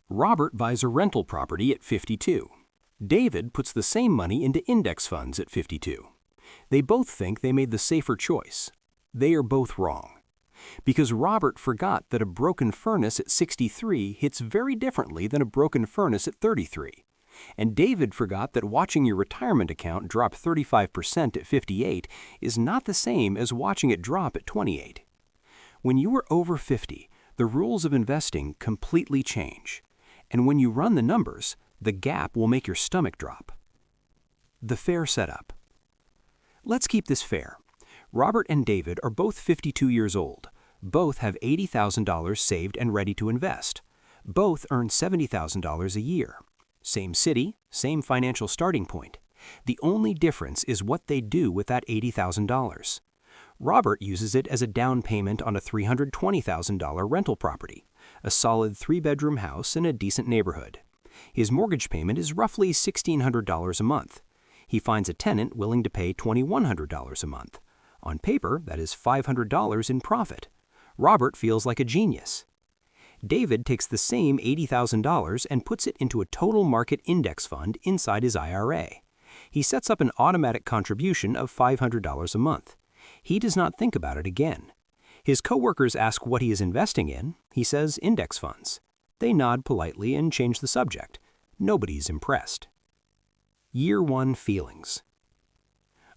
Robert buys a rental property at 52. David puts the same money into index funds at 52. They both think they made the safer choice. They are both wrong. Because Robert forgot that a broken furnace at 63 hits very differently than a broken furnace at 33. And David forgot that watching your retirement account drop 35% at 58 is not the same as watching it drop at 28. When you are over 50, the rules of investing completely change. And when you run the numbers, the gap will make your stomach drop. The fair setup. Let's keep this fair. Robert and David are both 52 years old. Both have $80,000 saved and ready to invest. Both earn $70,000 a year. Same city, same financial starting point. The only difference is what they do with that $80,000. Robert uses it as a down payment on a $320,000 rental property, a solid 3-bedroom house in a decent neighborhood. His mortgage payment is roughly $1,600 a month. He finds a tenant willing to pay $2,100 a month. On paper, that is $500 in profit. Robert feels like a genius. David takes the same $80,000 and puts it into a total market index fund inside his IRA. He sets up an automatic contribution of $500 a month. He does not think about it again. His coworkers ask what he is investing in. He says index funds. They nod politely and change the subject. Nobody's impressed. Year 1 feelings.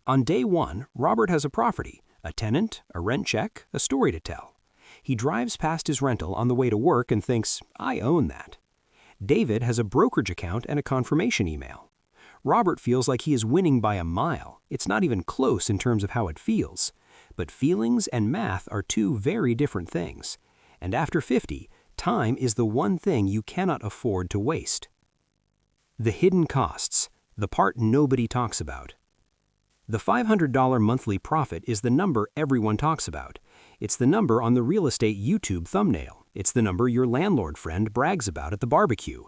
On day 1, Robert has a property, a tenant, a rent check, a story to tell. He drives past his rental on the way to work and thinks, I own that. David has a brokerage account and a confirmation email. Robert feels like he is winning by a mile. It's not even close in terms of how it feels. But feelings and math are two very different things. And after 50, time is the one thing you cannot afford to waste. The hidden costs, the part nobody talks about. The $500 monthly profit is the number everyone talks about. It's the number on the real estate YouTube thumbnail. It's the number your landlord friend brags about at the barbecue.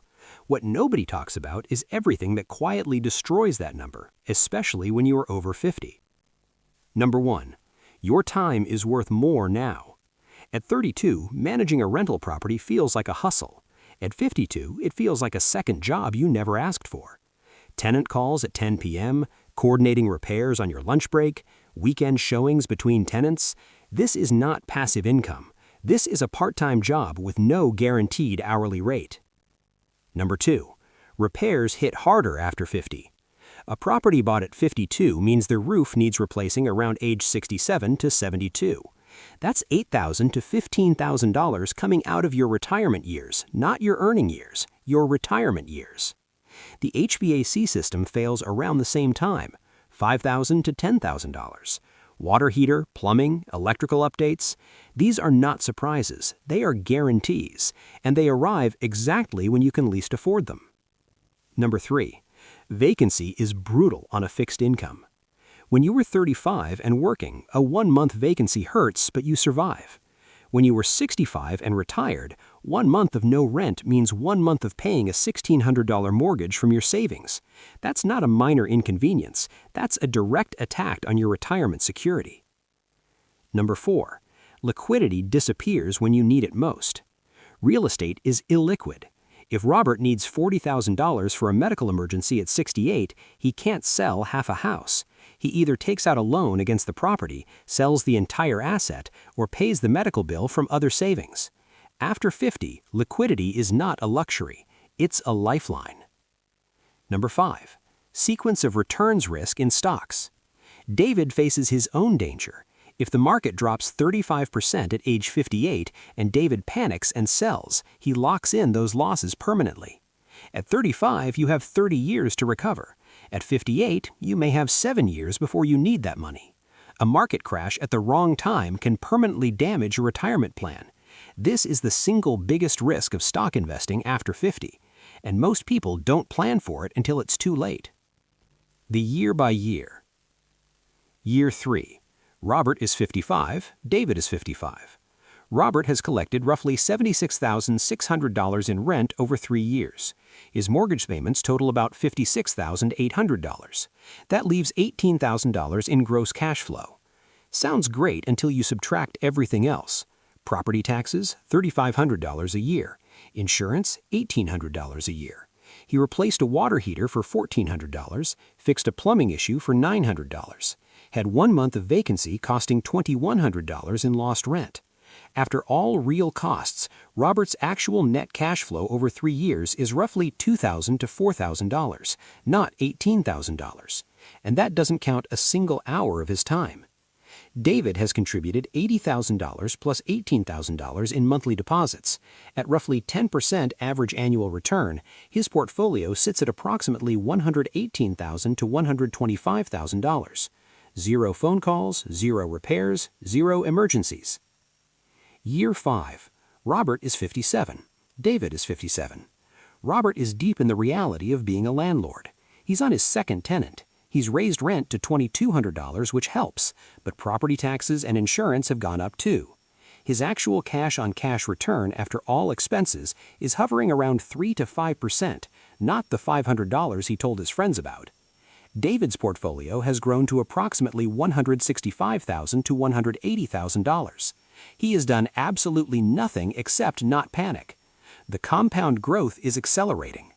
What nobody talks about is everything that quietly destroys that number, especially when you are over 50. Number 1. Your time is worth more now. At 32, managing a rental property feels like a hustle. At 52, it feels like a second job you never asked for. Tenant calls at 10 p.m., coordinating repairs on your lunch break, weekend showings between tenants. This is not passive income. This is a part-time job with no guaranteed hourly rate. Number 2. Repairs hit harder after 50. A property bought at 52 means the roof needs replacing around age 67 to 72. That's $8,000 to $15,000 coming out of your retirement years, not your earning years, your retirement years. The HVAC system fails around the same time, $5,000 to $10,000. Water heater, plumbing, electrical updates, these are not surprises, they are guarantees, and they arrive exactly when you can least afford them. Number 3. Vacancy is brutal on a fixed income. When you were 35 and working, a 1-month vacancy hurts, but you survive. When you were 65 and retired, 1 month of no rent means 1 month of paying a $1,600 mortgage from your savings. That's not a minor inconvenience. That's a direct attack on your retirement security. Number 4. Liquidity disappears when you need it most. Real estate is illiquid. If Robert needs $40,000 for a medical emergency at 68, he can't sell half a house. He either takes out a loan against the property, sells the entire asset, or pays the medical bill from other savings. After 50, liquidity is not a luxury. It's a lifeline. Number 5. Sequence of returns risk in stocks. David faces his own danger. If the market drops 35% at age 58 and David panics and sells, he locks in those losses permanently. At 35, you have 30 years to recover. At 58, you may have 7 years before you need that money. A market crash at the wrong time can permanently damage your retirement plan. This is the single biggest risk of stock investing after 50, and most people don't plan for it until it's too late. The year by year. Year 3. Robert is 55, David is 55. Robert has collected roughly $76,600 in rent over 3 years. His mortgage payments total about $56,800. That leaves $18,000 in gross cash flow. Sounds great until you subtract everything else. Property taxes, $3,500 a year. Insurance, $1,800 a year. He replaced a water heater for $1,400, fixed a plumbing issue for $900, had 1 month of vacancy costing $2,100 in lost rent. After all real costs, Robert's actual net cash flow over 3 years is roughly $2,000 to $4,000, not $18,000. And that doesn't count a single hour of his time. David has contributed $80,000 plus $18,000 in monthly deposits. At roughly 10% average annual return, his portfolio sits at approximately $118,000 to $125,000. 0 phone calls, 0 repairs, 0 emergencies. Year 5. Robert is 57. David is 57. Robert is deep in the reality of being a landlord. He's on his second tenant. He's raised rent to $2,200, which helps, but property taxes and insurance have gone up too. His actual cash-on-cash return after all expenses is hovering around 3 to 5%, not the $500 he told his friends about. David's portfolio has grown to approximately $165,000 to $180,000. He has done absolutely nothing except not panic. The compound growth is accelerating.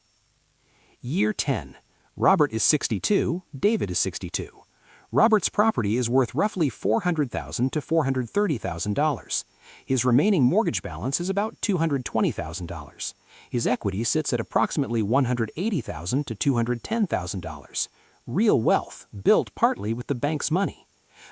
Year 10. Robert is 62, David is 62. Robert's property is worth roughly $400,000 to $430,000. His remaining mortgage balance is about $220,000. His equity sits at approximately $180,000 to $210,000. Real wealth, built partly with the bank's money.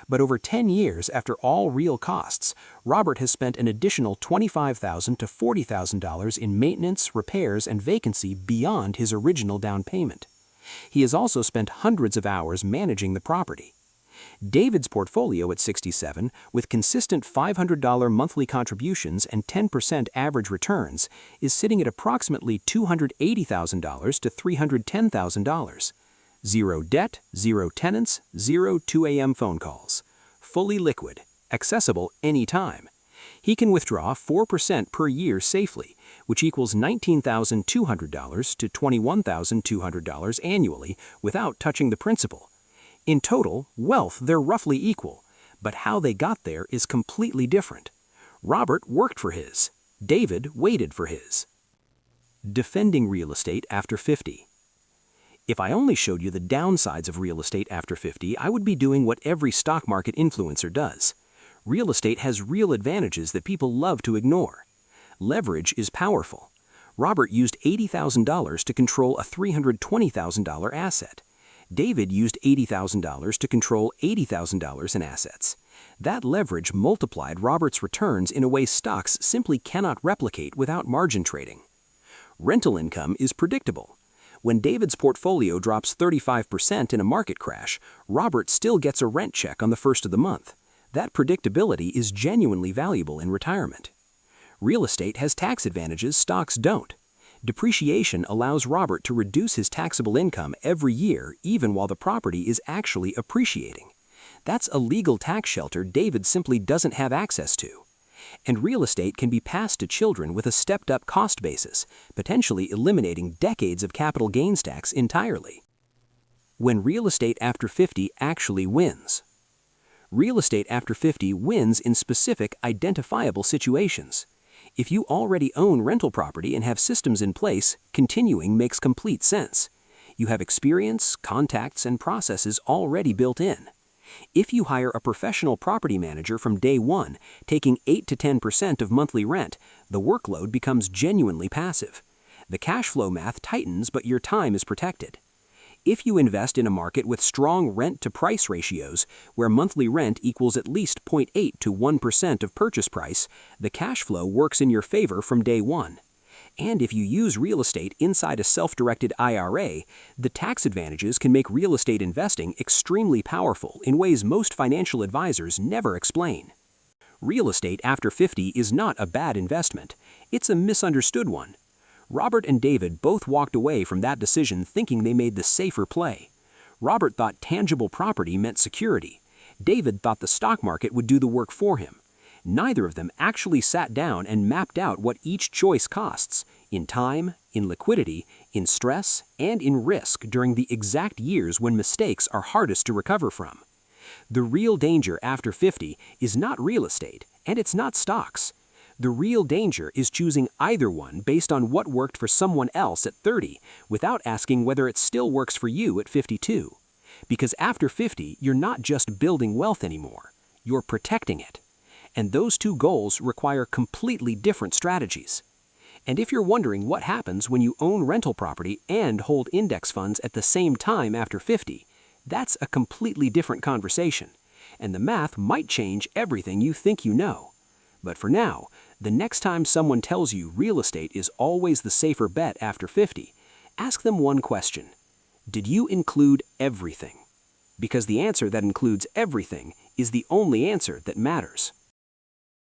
But over 10 years after all real costs, Robert has spent an additional $25,000 to $40,000 in maintenance, repairs, and vacancy beyond his original down payment. He has also spent hundreds of hours managing the property. David's portfolio at 67, with consistent $500 monthly contributions and 10% average returns, is sitting at approximately $280,000 to $310,000. 0 debt, 0 tenants, 0 2 a.m. phone calls. Fully liquid, accessible anytime. He can withdraw 4% per year safely, which equals $19,200 to $21,200 annually without touching the principal. In total, wealth they're roughly equal, but how they got there is completely different. Robert worked for his. David waited for his. Defending real estate after 50. If I only showed you the downsides of real estate after 50, I would be doing what every stock market influencer does. Real estate has real advantages that people love to ignore. Leverage is powerful. Robert used $80,000 to control a $320,000 asset. David used $80,000 to control $80,000 in assets. That leverage multiplied Robert's returns in a way stocks simply cannot replicate without margin trading. Rental income is predictable. When David's portfolio drops 35% in a market crash, Robert still gets a rent check on the first of the month. That predictability is genuinely valuable in retirement. Real estate has tax advantages stocks don't. Depreciation allows Robert to reduce his taxable income every year even while the property is actually appreciating. That's a legal tax shelter David simply doesn't have access to. And real estate can be passed to children with a stepped-up cost basis, potentially eliminating decades of capital gains tax entirely. When real estate after 50 actually wins. Real estate after 50 wins in specific, identifiable situations. If you already own rental property and have systems in place, continuing makes complete sense. You have experience, contacts, and processes already built in. If you hire a professional property manager from day one, taking 8 to 10% of monthly rent, the workload becomes genuinely passive. The cash flow math tightens, but your time is protected. If you invest in a market with strong rent-to-price ratios, where monthly rent equals at least 0.8 to 1% of purchase price, the cash flow works in your favor from day one. And if you use real estate inside a self-directed IRA, the tax advantages can make real estate investing extremely powerful in ways most financial advisors never explain. Real estate after 50 is not a bad investment. It's a misunderstood one. Robert and David both walked away from that decision thinking they made the safer play. Robert thought tangible property meant security. David thought the stock market would do the work for him. Neither of them actually sat down and mapped out what each choice costs, in time, in liquidity, in stress, and in risk during the exact years when mistakes are hardest to recover from. The real danger after 50 is not real estate, and it's not stocks. The real danger is choosing either one based on what worked for someone else at 30 without asking whether it still works for you at 52. Because after 50, you're not just building wealth anymore, you're protecting it. And those two goals require completely different strategies. And if you're wondering what happens when you own rental property and hold index funds at the same time after 50, that's a completely different conversation. And the math might change everything you think you know. But for now, the next time someone tells you real estate is always the safer bet after 50, ask them one question. Did you include everything? Because the answer that includes everything is the only answer that matters.